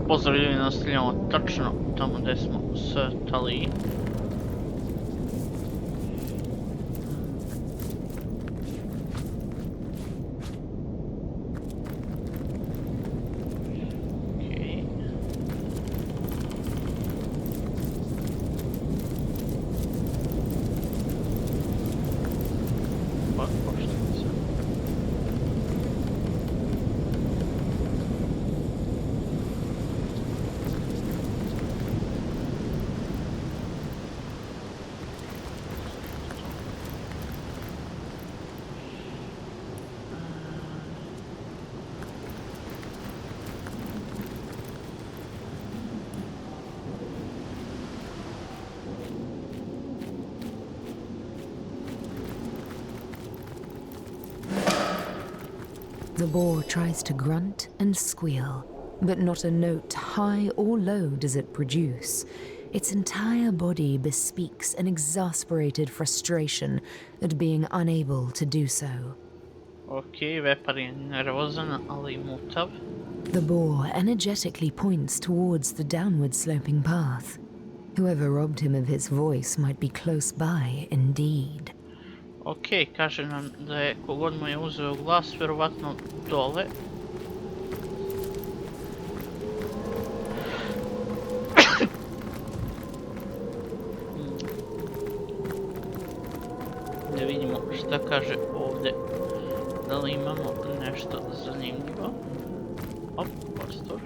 Pozdrav ljudi, nastavljamo tačno tamo gdje smo stali. The boar tries to grunt and squeal, but not a note high or low does it produce. Its entire body bespeaks an exasperated frustration at being unable to do so. Ok, vepar je nervozan, ali mutav. The boar energetically points towards the downward sloping path. Whoever robbed him of his voice might be close by indeed. Ok, kaže nam da je kogod mu je uzeo glas, vjerovatno dole. Da vidimo šta kaže ovdje. Da li imamo nešto zanimljivo? Op, prostor.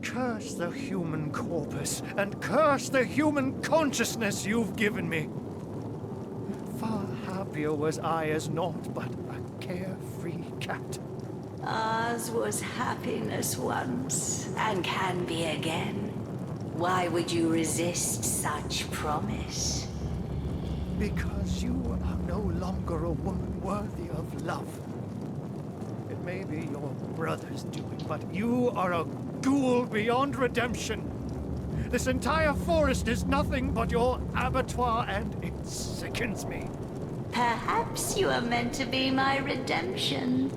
Curse the human corpus, and curse the human consciousness you've given me. Far happier was I as naught but a carefree cat. Ours was happiness once, and can be again. Why would you resist such promise? Because you are no longer a woman worthy of love. It may be your brother's doing, but you are a ghoul beyond redemption. This entire forest is nothing but your abattoir, and it sickens me. Perhaps you are meant to be my redemption.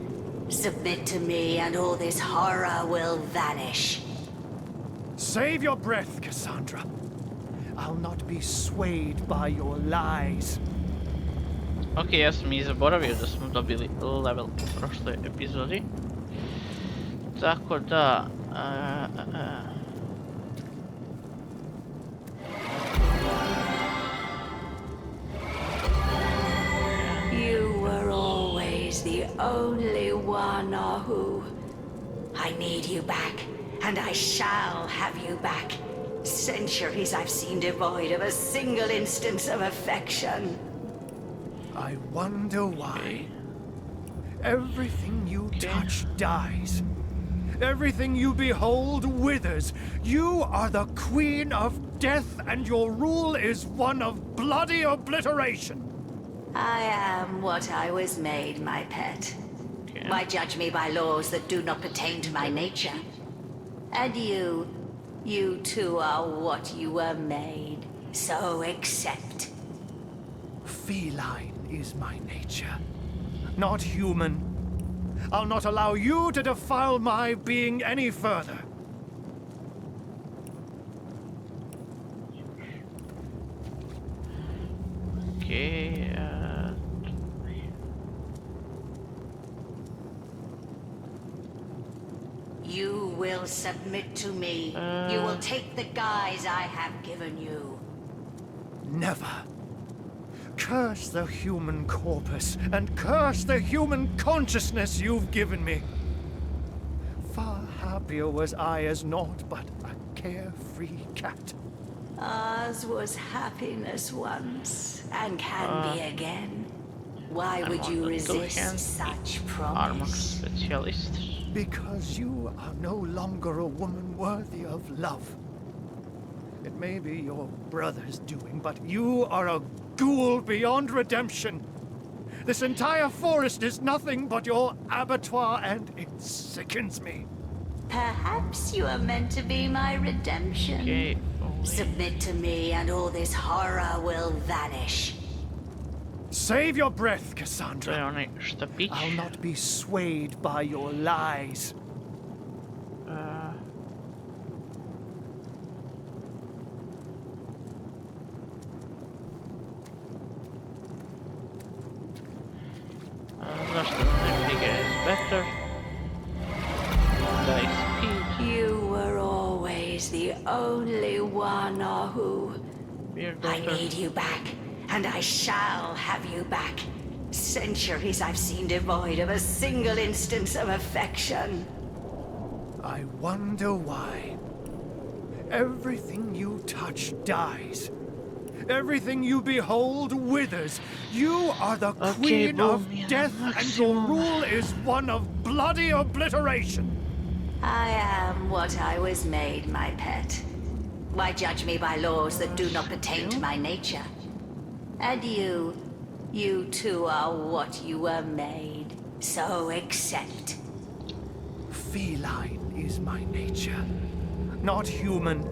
Submit to me and all this horror will vanish. Save your breath, Cassandra. I'll not be swayed by your lies. Ok, ja sam i zaboravio da smo dobili level u prošloj epizodi. Tako da... You were always the only one, Ahu. I need you back, and I shall have you back. Centuries I've seen devoid of a single instance of affection. I wonder why. Everything you touch dies. Everything you behold withers. You are the queen of death, and your rule is one of bloody obliteration. I am what I was made, my pet. Okay. Why judge me by laws that do not pertain to my nature? And you too are what you were made. So accept. Feline is my nature, not human. I'll not allow you to defile my being any further. Okay, You will submit to me. You will take the guise I have given you. Never. Curse the human corpus, and curse the human consciousness you've given me. Far happier was I as naught but a carefree cat. Ours was happiness once, and can be again. Why would you resist such armor promise? specialist. Because you are no longer a woman worthy of love. It may be your brother's doing, but you are a ghoul beyond redemption. This entire forest is nothing but your abattoir, and it sickens me. Perhaps you are meant to be my redemption. Okay, Submit to me and all this horror will vanish. Save your breath, To je Cassandra. onaj štapić. I'll not be swayed by your lies. Zašto ne figure is better? Die speed. You were always the only one, Ahu. Weird I daughter. need you back, and I shall have you back. Centuries I've seen devoid of a single instance of affection. I wonder why. Everything you touch dies. Everything you behold withers. You are the queen of Boom, death, and your maximum. rule is one of bloody obliteration. I am what I was made, my pet. Why judge me by laws that do not pertain to my nature? And you too are what you were made. So accept. Feline is my nature, not human.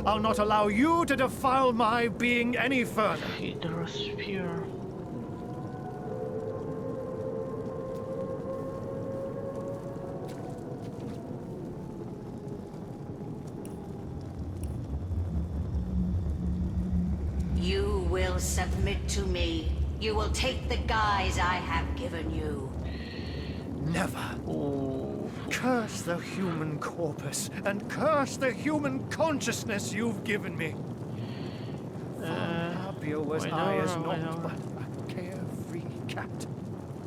I'll not allow you to defile my being any further. Hydrosphere. You will submit to me. You will take the guise I have given you. Never. Ooh. Curse the human corpus, and curse the human consciousness you've given me. Far happier was I as naught but a carefree cat.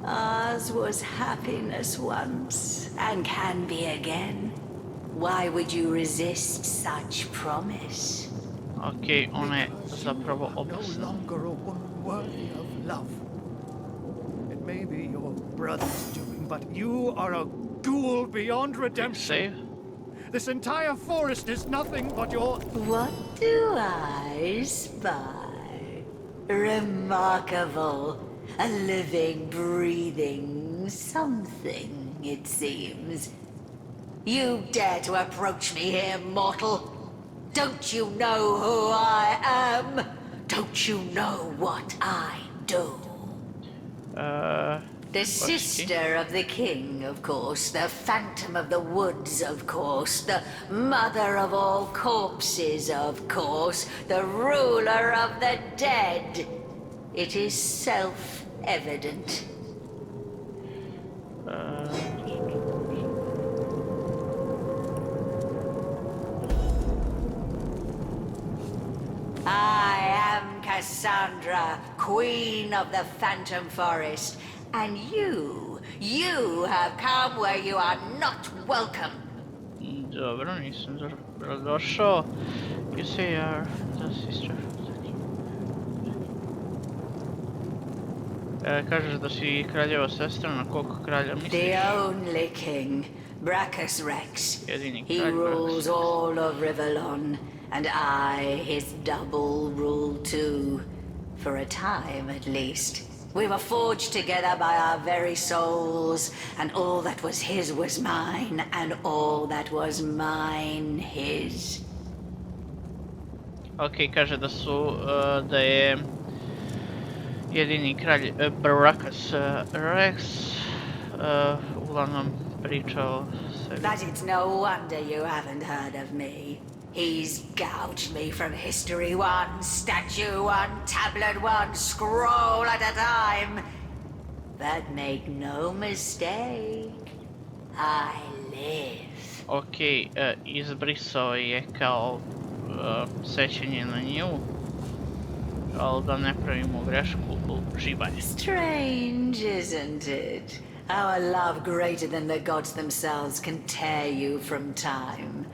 Ours was happiness once, and can be again. Why would you resist such promise? Ok, ona je Because zapravo you are no opasna. longer a woman worthy of love. It may be your brother's doing, but you are a ghoul beyond redemption. Save. This entire forest is nothing but your... What do I spy? Remarkable. A living, breathing something, it seems. You dare to approach me here, mortal? Don't you know who I am? Don't you know what I do? The sister of the king, of course. The phantom of the woods, of course. The mother of all corpses, of course. The ruler of the dead. It is self-evident. I am Cassandra, queen of the Phantom Forest. And you have come where you are not welcome. Dobro, nisam dobro došao. You say you are the sister. Kažeš da si kraljeva sestra, na kog kralja misliš? The only king, Brachus Rex. Jedini He kralj rules Brachus. all of Riverlon, and I, his double, rule too. For a time, at least. We were forged together by our very souls, and all that was his was mine, and all that was mine his. Ok, kaže da su, da je jedini kralj Brachus Rex uglavnom pričao sebi. But it's no wonder you haven't heard of me. He's gouged me from history, one statue, one tablet, one scroll at a time. But make no mistake, I live. Ok, izbrisao je kao sećanje na nju, ali da ne pravimo grešku u živanju. Strange, isn't it? Our love greater than the gods themselves can tear you from time.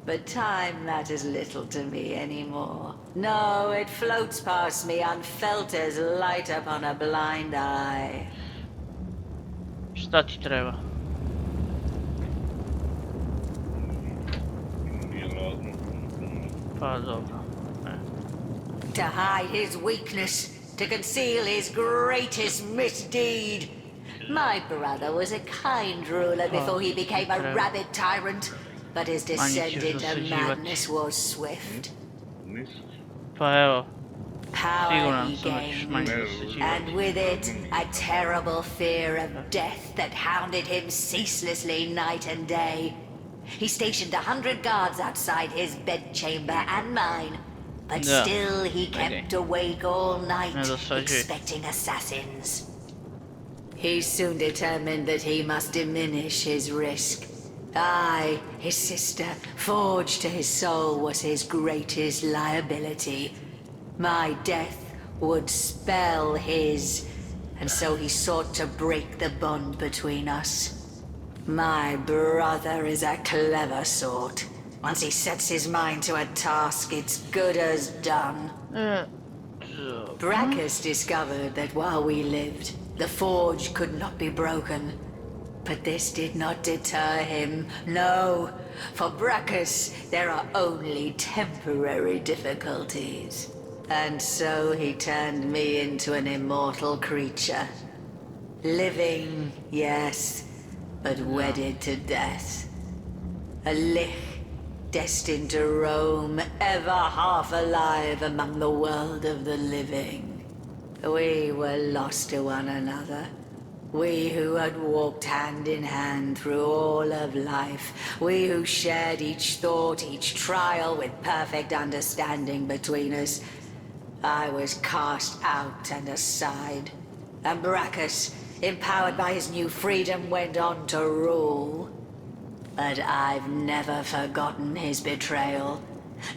But time matters little to me anymore. No, it floats past me unfelt as light upon a blind eye. Šta ti treba? Pa dobro. To hide his weakness, to conceal his greatest misdeed. My brother was a kind ruler before he became a rabid tyrant, but his descent into madness was swift. Pa evo. power Siguran he sam da ćeš gained, manje dosađivati. and with it a terrible fear of death that hounded him ceaselessly night and day. He stationed 100 guards outside his bedchamber and mine, but Yeah. still he kept awake all night, Ne dosađuj. expecting assassins. He soon determined that he must diminish his risk. I, his sister, forged to his soul, was his greatest liability. My death would spell his, and so he sought to break the bond between us. My brother is a clever sort. Once he sets his mind to a task, it's good as done. Brachus discovered that while we lived, the forge could not be broken. But this did not deter him. No, for Brachus there are only temporary difficulties. And so he turned me into an immortal creature. Living, yes, but wedded to death. A lich, destined to roam, ever half alive among the world of the living. We were lost to one another. We who had walked hand in hand through all of life. We who shared each thought, each trial with perfect understanding between us. I was cast out and aside. And Brachus, empowered by his new freedom, went on to rule. But I've never forgotten his betrayal.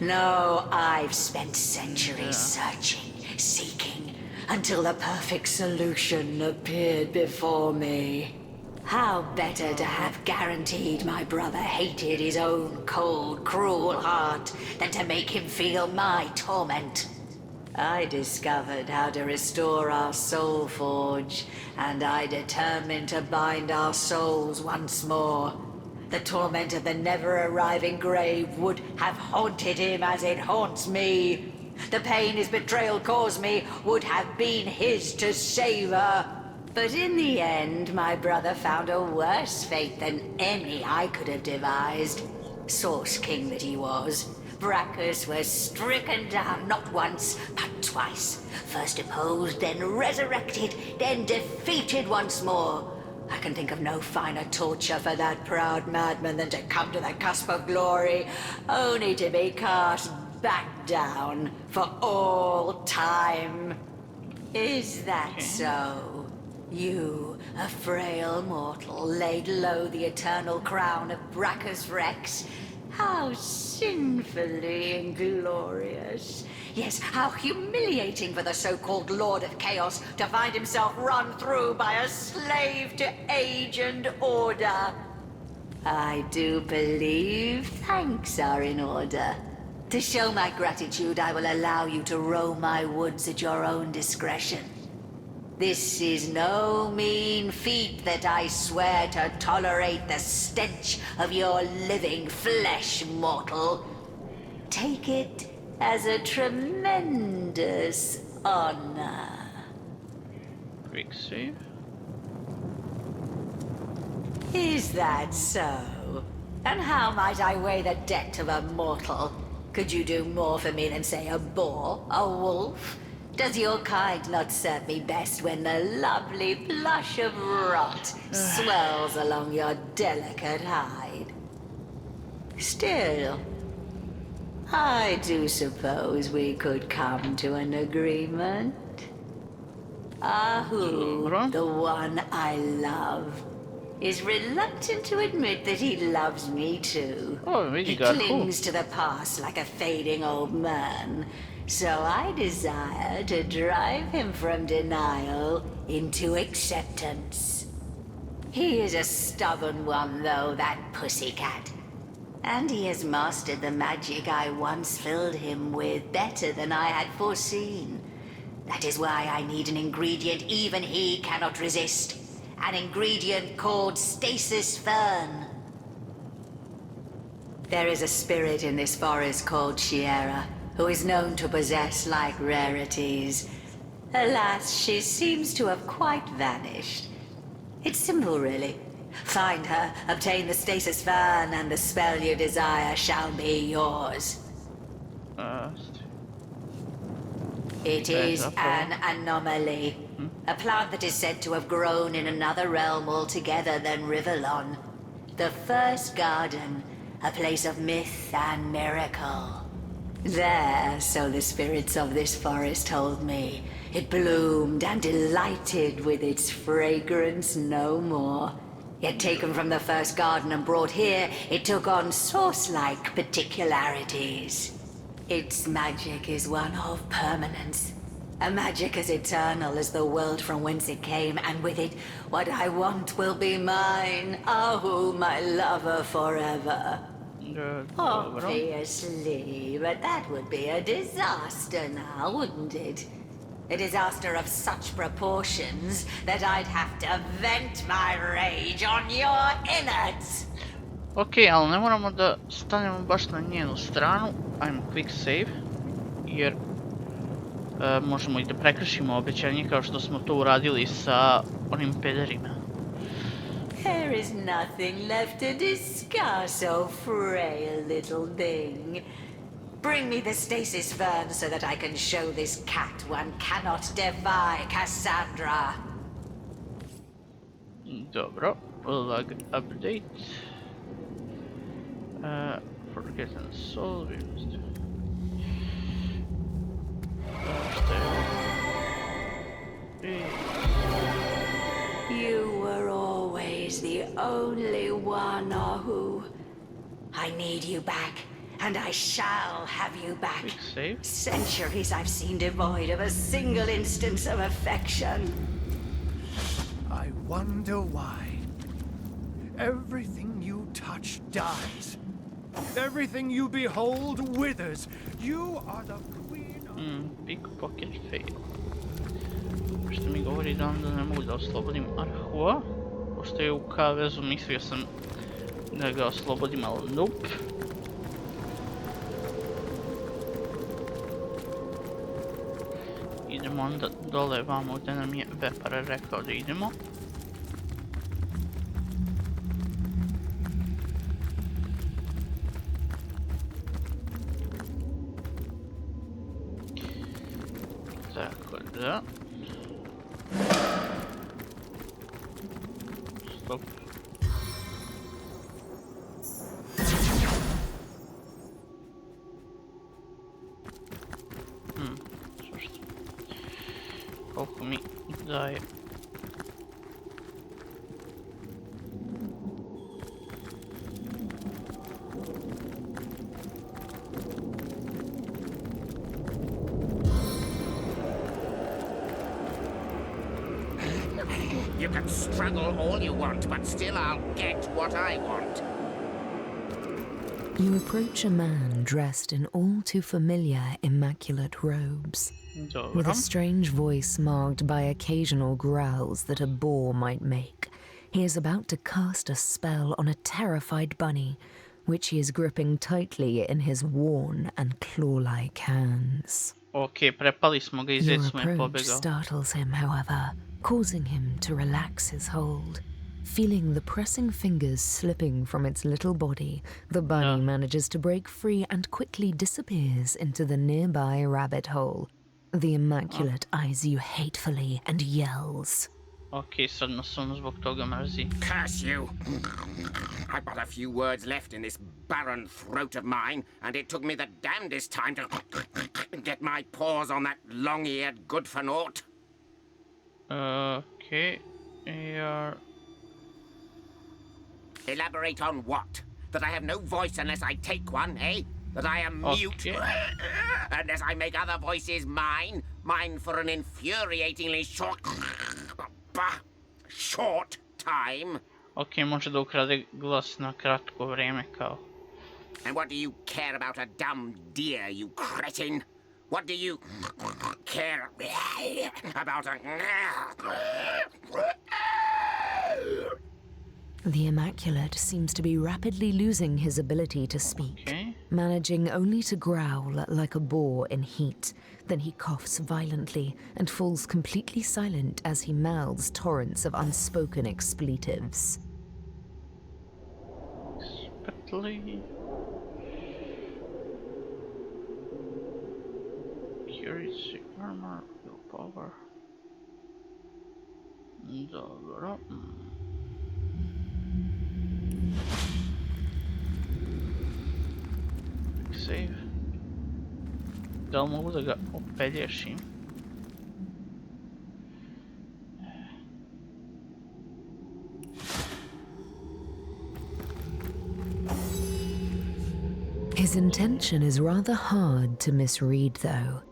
No, I've spent centuries searching, seeking, until the perfect solution appeared before me. How better to have guaranteed my brother hated his own cold, cruel heart than to make him feel my torment. I discovered how to restore our soul forge, and I determined to bind our souls once more. The torment of the never-arriving grave would have haunted him as it haunts me. The pain his betrayal caused me would have been his to savor. But in the end, my brother found a worse fate than any I could have devised. Source King that he was, Brachus was stricken down not once, but twice. First deposed, then resurrected, then defeated once more. I can think of no finer torture for that proud madman than to come to the cusp of glory, only to be cast back down for all time. Is that so? You, a frail mortal, laid low the eternal crown of Brachus Rex? How sinfully inglorious. Yes, how humiliating for the so-called Lord of Chaos to find himself run through by a slave to age and order. I do believe thanks are in order. To show my gratitude, I will allow you to roam my woods at your own discretion. This is no mean feat that I swear to tolerate the stench of your living flesh, mortal. Take it as a tremendous honor. Quick save. Is that so? And how might I weigh the debt of a mortal? Could you do more for me than, say, a boar, a wolf? Does your kind not serve me best when the lovely blush of rot swells along your delicate hide? Still, I do suppose we could come to an agreement. Ahu, the one I love, is reluctant to admit that he loves me too. Oh, really He got clings to the past like a fading old man. So I desire to drive him from denial into acceptance. He is a stubborn one, though, that pussycat. And he has mastered the magic I once filled him with better than I had foreseen. That is why I need an ingredient even he cannot resist. An ingredient called stasis fern. There is a spirit in this forest called Shiera, who is known to possess like rarities. Alas, she seems to have quite vanished. It's simple, really. Find her, obtain the stasis fern, and the spell you desire shall be yours. It is an anomaly. A plant that is said to have grown in another realm altogether than Rivellon. The first garden, a place of myth and miracle. There, so the spirits of this forest told me, it bloomed and delighted with its fragrance no more. Yet taken from the first garden and brought here, it took on source-like particularities. Its magic is one of permanence. A magic as eternal as the world from whence it came, and with it, what I want will be mine. Oh, my lover forever. Obviously, but that would be a disaster now, wouldn't it? A disaster of such proportions that I'd have to vent my rage on your innards. Ok, ali ne moramo da stanemo baš na njenu stranu. Ajmo quick save. Jer možemo i da prekršimo obećanje kao što smo to uradili sa onim pederima. There is nothing left to discuss, oh frail little thing. Bring me the stasis fern so that I can show this cat one cannot defy Cassandra. Dobro, lag update. Forgotten soul. Šta je ovo? You were always the only one, Ahu. I need you back, and I shall have you back. Quick save. Centuries I've seen devoid of a single instance of affection. I wonder why. Everything you touch dies. Everything you behold withers. You are the queen of... Pickpocket fail. Što mi govori da onda ne mogu da oslobodim Arhua. Pošto je u kavezu, mislio sam da ga oslobodim, ali nope. Idemo onda dole vamo gdje nam je Vepar rekao da idemo. Tako da... Stop. Svašta. Koliko mi daje? You can struggle all you want, but still I'll get what I want. You approach a man dressed in all too familiar immaculate robes, with a strange voice marked by occasional growls that a boar might make. He is about to cast a spell on a terrified bunny, which he is gripping tightly in his worn and claw-like hands. Ok, prepali smo ga i zec Your smo je approach pobegao. startles him, however, causing him to relax his hold. Feeling the pressing fingers slipping from its little body, the bunny manages to break free and quickly disappears into the nearby rabbit hole. The Immaculate eyes you hatefully and yells. Ok, sad nas on zbog toga mrzi. Curse you! I've got a few words left in this barren throat of mine, and it took me the damnedest time to get my paws on that long-eared good-for-naught. Ok, you're... Elaborate on what? That I have no voice unless I take one, eh? That I am mute unless I make other voices mine? Mine for an infuriatingly short time? Ok, može da ukrade glas na kratko vrijeme kao. And what do you care about a dumb deer, you cretin? What do you care about a... The Immaculate seems to be rapidly losing his ability to speak, managing only to growl like a boar in heat. Then he coughs violently and falls completely silent as he mouths torrents of unspoken expletives. Accuracy, armor, willpower. Dobro. Save. Da li mogu da ga opelješim? His intention is rather hard to misread, though.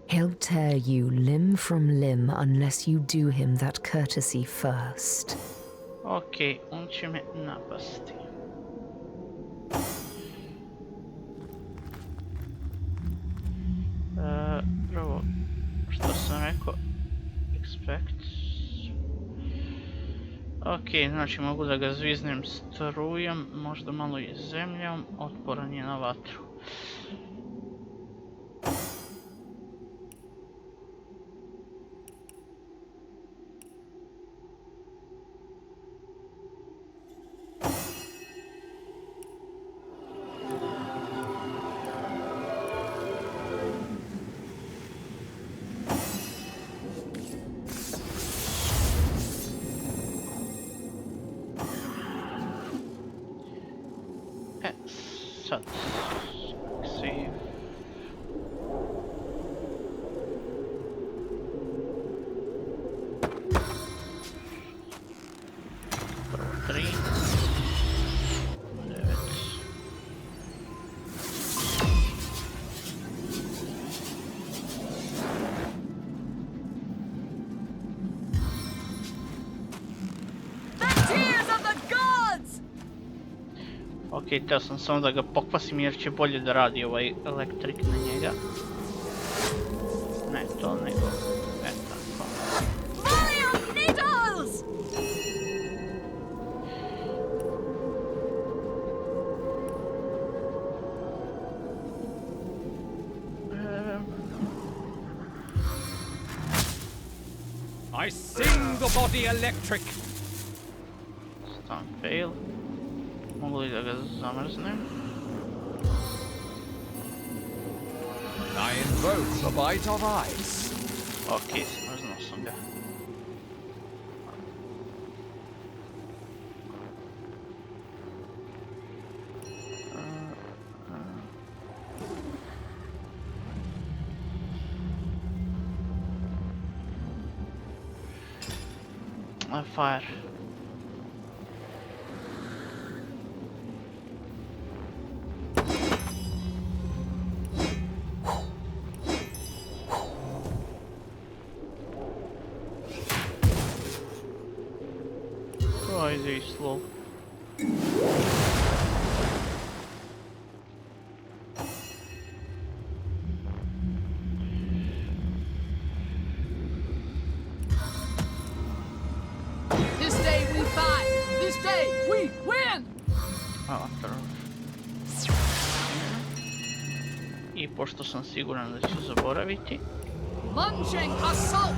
He'll tear you limb from limb unless you do him that courtesy first. Ok, on će me napasti. Prvo, što sam rekao? Expect. Ok, znači mogu da ga zviznem strujom, možda malo i zemljom, otporan je na vatru. Sad, save. Prvo 3, 9. Ok, teo sam samo da ga pokvasim jer će bolje da radi ovaj elektrik na njega. Ne to, nego... tako. I sing the body electric. Stun fail. Mogu li da ga zamrznem? I invoke the bite of ice. Ok, smrznuo sam ga. Fire. Ajde i slow. This day we fight. This day we win. I pošto sam siguran da ću zaboraviti. Lunging assault.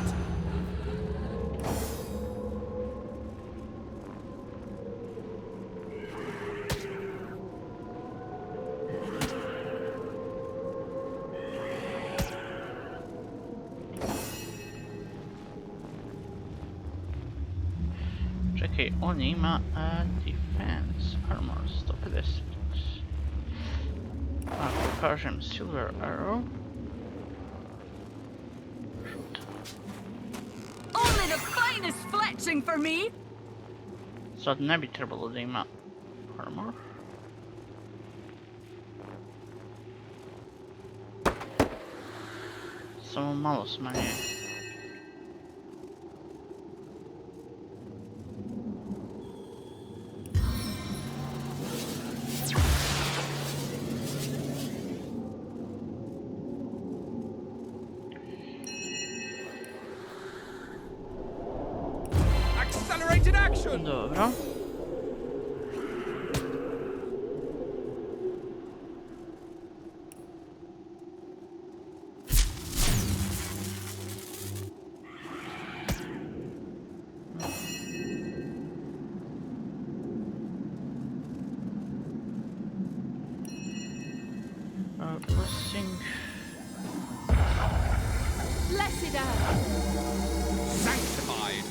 Čekaj, on ima defense armor 150. Ako kažem silver arrow. Only the finest fletching for me. Sad ne bi trebalo da ima armor. Samo malo smanjenje. Dobro. Blessing. blessed earth. Sanctified.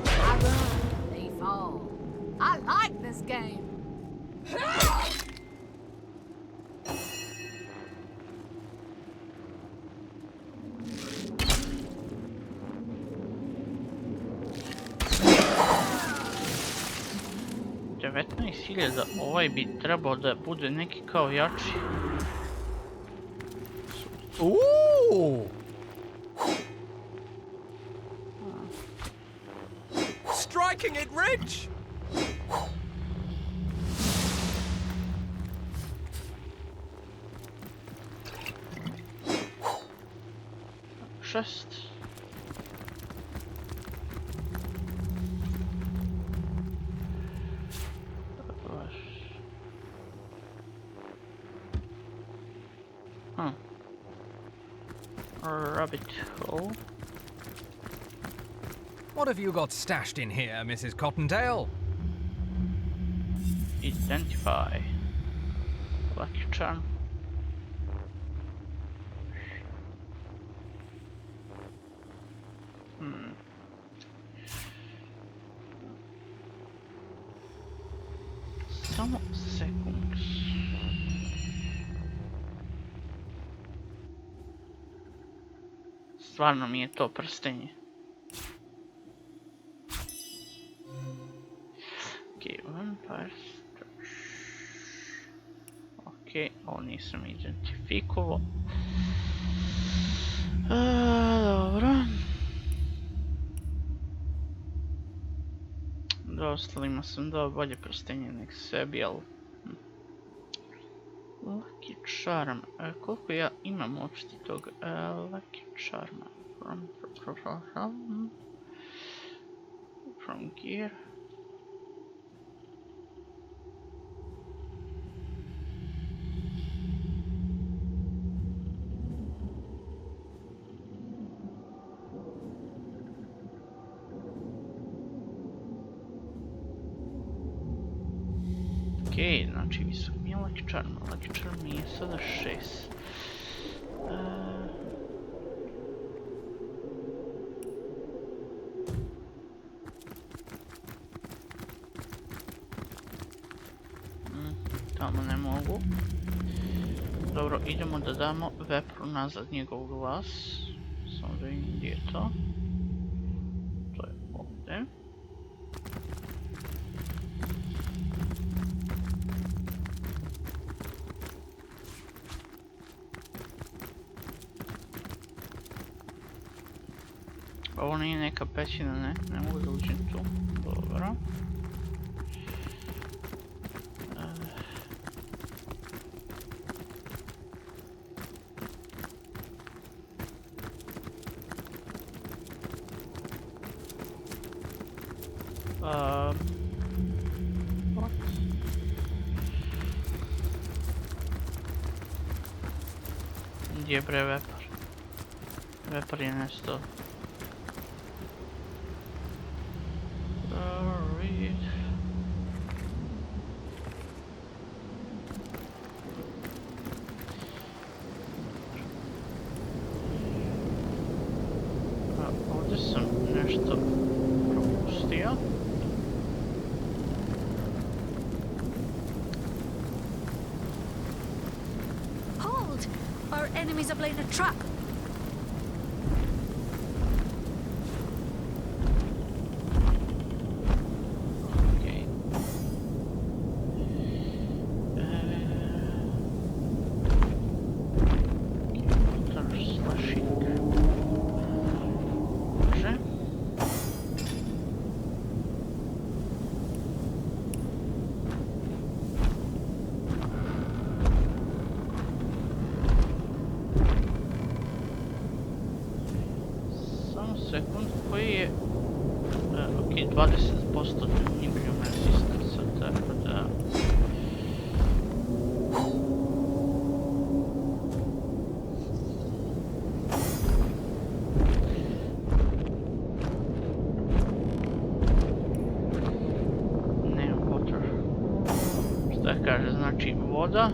I run, they fall. I like this game. Da ovaj bi trebao da bude neki kao jači. Ooh! Striking it rich! Šest. Rabbit hole. What have you got stashed in here, Mrs. Cottontail? Identify. Lucky charm. Samo sekund. Stvarno mi je to prstenje. Ok, ovo nisam identifikovao. Dobro. Da ostalima sam dao bolje prstenje nek sebi, ali... Lucky charm. Koliko ja imam uopšte tog lucky charma? From gear. Okej, znači visok mi je lucky charm. Lucky charm mi je sada 6. Tamo ne mogu. Dobro, idemo da damo vepru nazad njegov glas. Samo da vidim gdje je to. To je ovdje. Ovo nije neka pećina, ne mogu da uđem tu. Dobro. What? Gdje je bre vepar? Vepar je nestao. Ovdje sam nešto propustio. Hold! Our enemies are laying a trap. Sekund, koji je... ok, 20% Nibium Resistance, tako da... kaže, znači voda.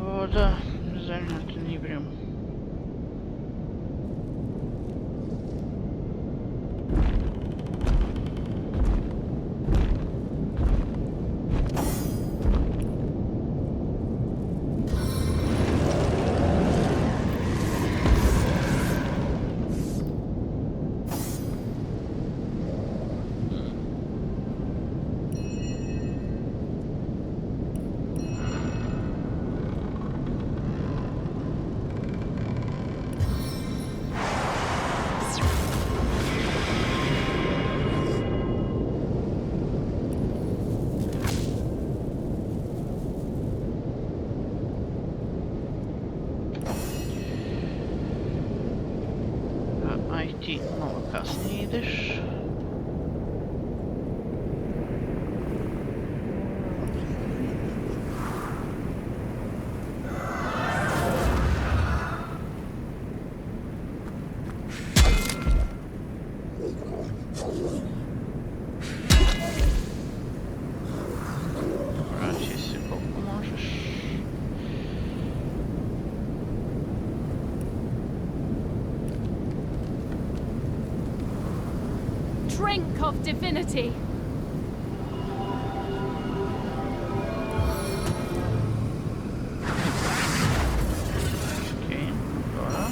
Voda, zemlja, tenibrijum. Aj ti malo kasnije ideš. Vraći se koliko možeš. Drink of divinity. Okej, dobra.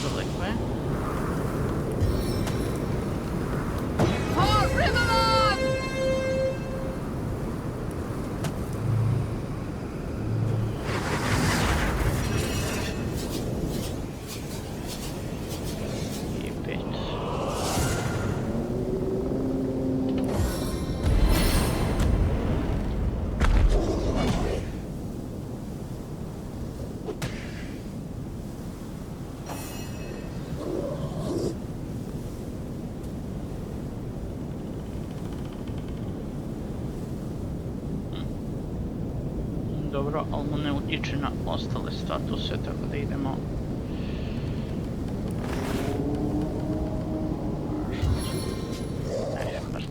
Daleko je. For Riverman! I pet. Dobro, ali mu ne utječe na ostale statuse, tako da idemo. Mrc.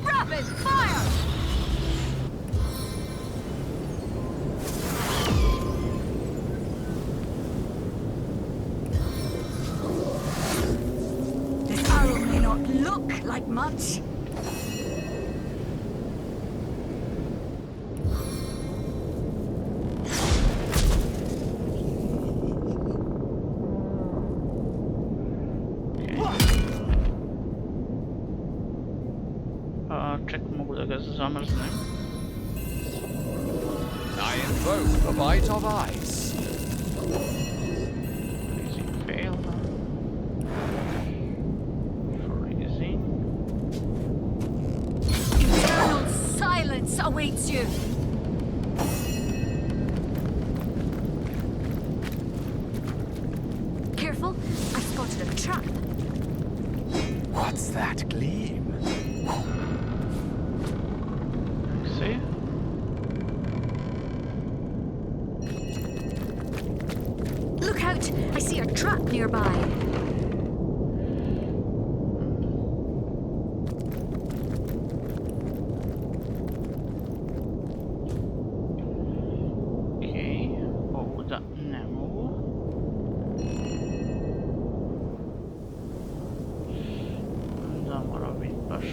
Rapid fire! This arrow may not look like much. Ček, mogu da ga zamrznem. I invoke the bite of ice. Freezing fail. Freezing. Eternal silence awaits you. Careful, I've spotted a trap. What's that gleam? See? Look out! I see a trap nearby. Okej, ovuda ne mogu. Da, mora biti baš...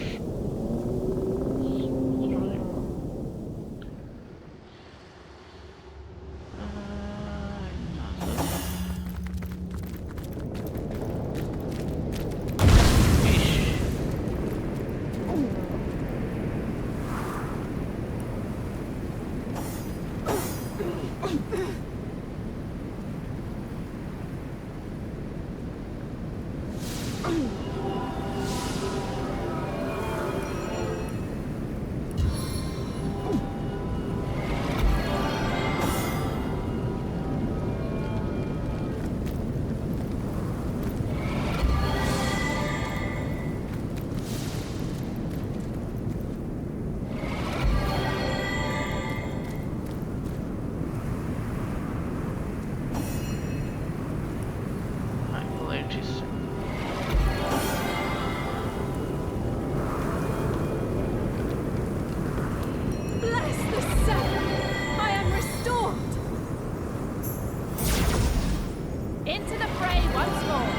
Into the fray once more.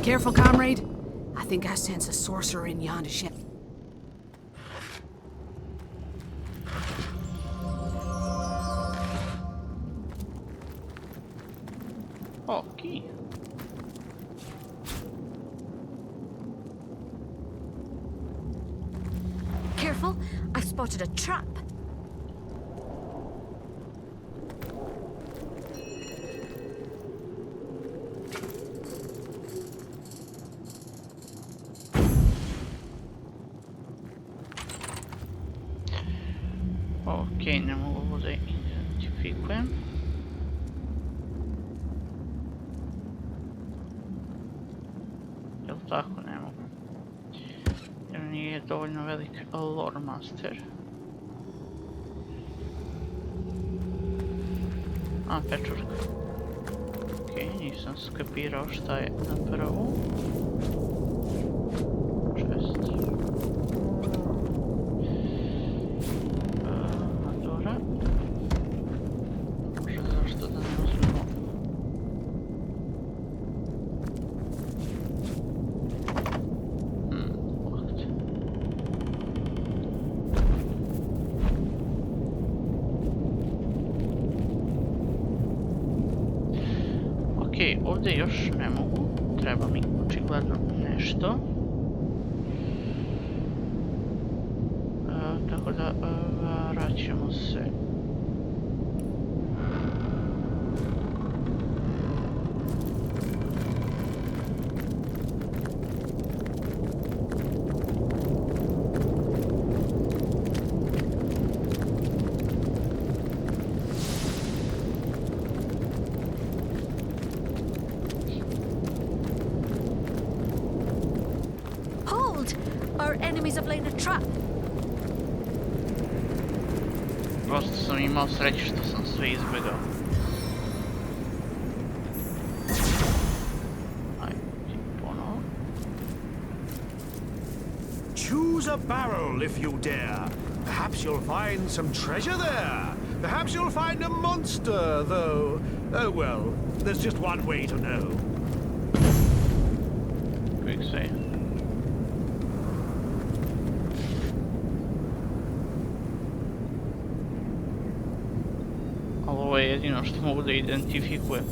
Careful, comrade. I think I sense a sorcerer in yonder ship. Ok. Careful, I've spotted a trap. Ok, ne mogu ovo da identifikujem. Jel tako, ne mogu. Jer nije dovoljno velik lore master. A, pečurka. Ok, nisam skapirao šta je na prvu. Čest. Dora. Može zašto da ne uzmemo. Ovdje. Ok, ovdje još ne mogu. Treba mi očigledno nešto. Tako da vraćamo se. Hold! Our enemies have laid a trap. Prosto sam imao sreće što sam sve izbjegao. Ajde, ponovo. Choose a barrel if you dare. Perhaps you'll find some treasure there. Perhaps you'll find a monster, though. Oh well, there's just one way to know. Quick save. Ali ovo je jedino što mogu da identifikujem.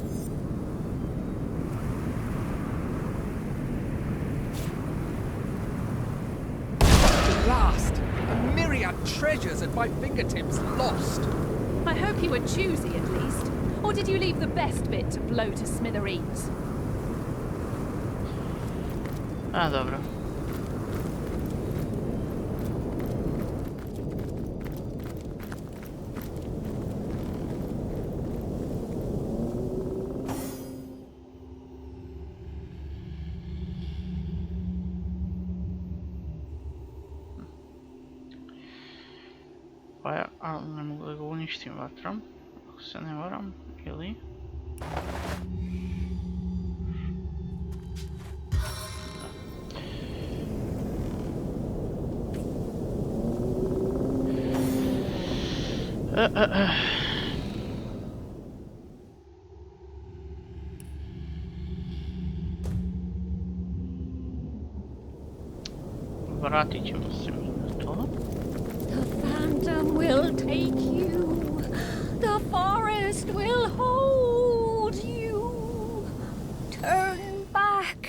At last! A myriad treasures at my fingertips lost! I hope you were choosy at least. Or did you leave the best bit to blow to smithereens? A, dobro. Pa ja, ali ne mogu da ga uništim vatrom, ako se ne varam, ili... Vratit ćemo se mi na to. The phantom will take you. The forest will hold you. Turn back.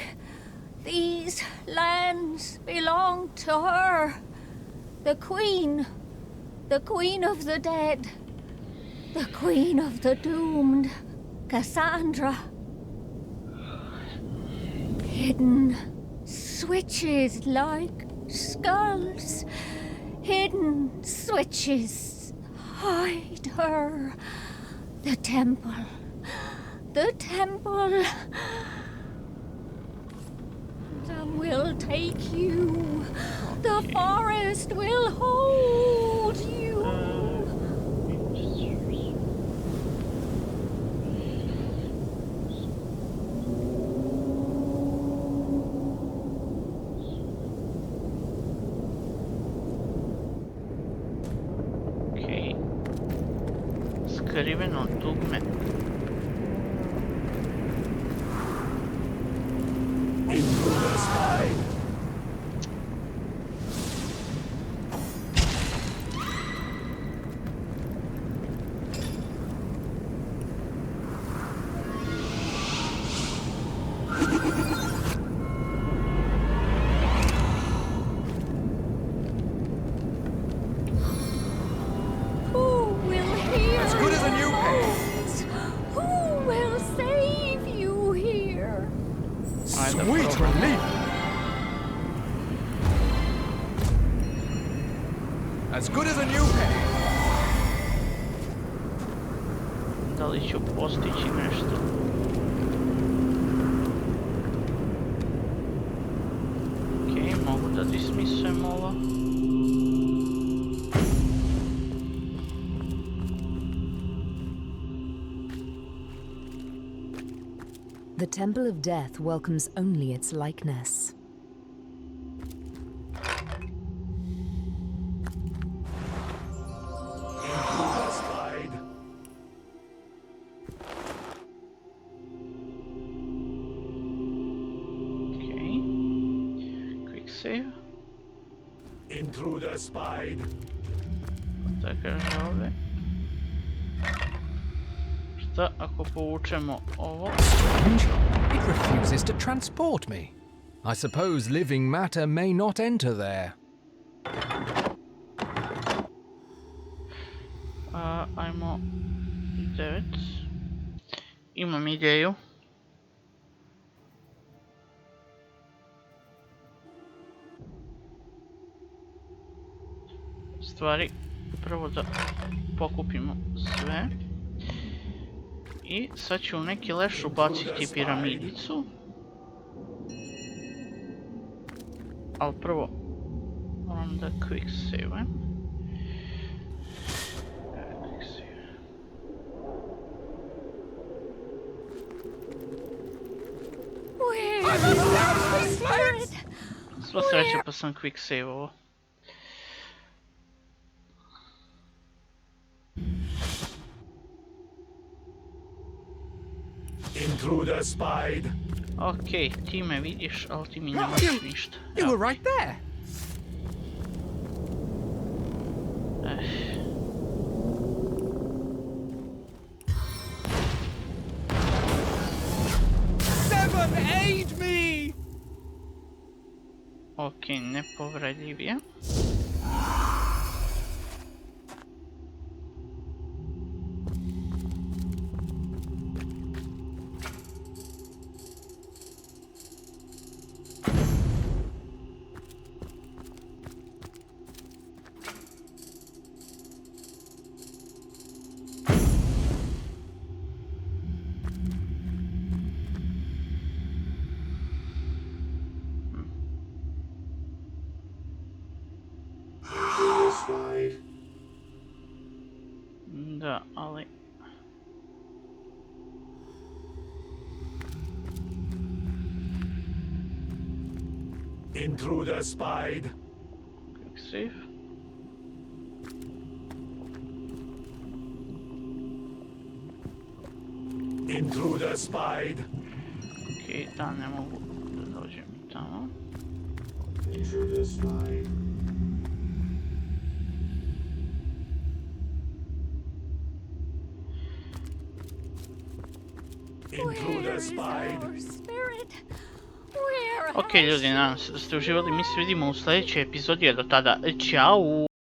These lands belong to her. The queen of the dead. The queen of the doomed. Cassandra. Hidden switches like skulls. Hidden switches hide her. The temple. The temple. Phantom will take you. The forest will hold you. Ok. Skriveno dugme. Sweet relief! As good as a new penny. Da li ću postići nešto? Okej, mogu da dismisujem ovo. The Temple of Death welcomes only its likeness. Okay. Quick save. Intruder spied. Da kaže ovdje. Šta ako povučemo ovo? It refuses to transport me. I suppose living matter may not enter there. Ajmo 9. Imam ideju. Stvari, prvo da pokupimo sve. I sad ću u neki leš ubaciti piramidicu. Ali prvo moram da quick save. Sva sreća pa sam quick save ovo. Intruder spied. Okej, ti me vidiš, ali ti mi ne možeš ništa. You were right there. Seven, aid me! Okej, nepovredljiv je. Da, ali... Intruder spied. Quick save. Intruder spied. Okej, da ne mogu da dođem tamo. Intruder spied. Intruder spied. Ok ljudi, nadam se da ste uživali, mi se vidimo u sljedećoj epizodi, a do tada, čao!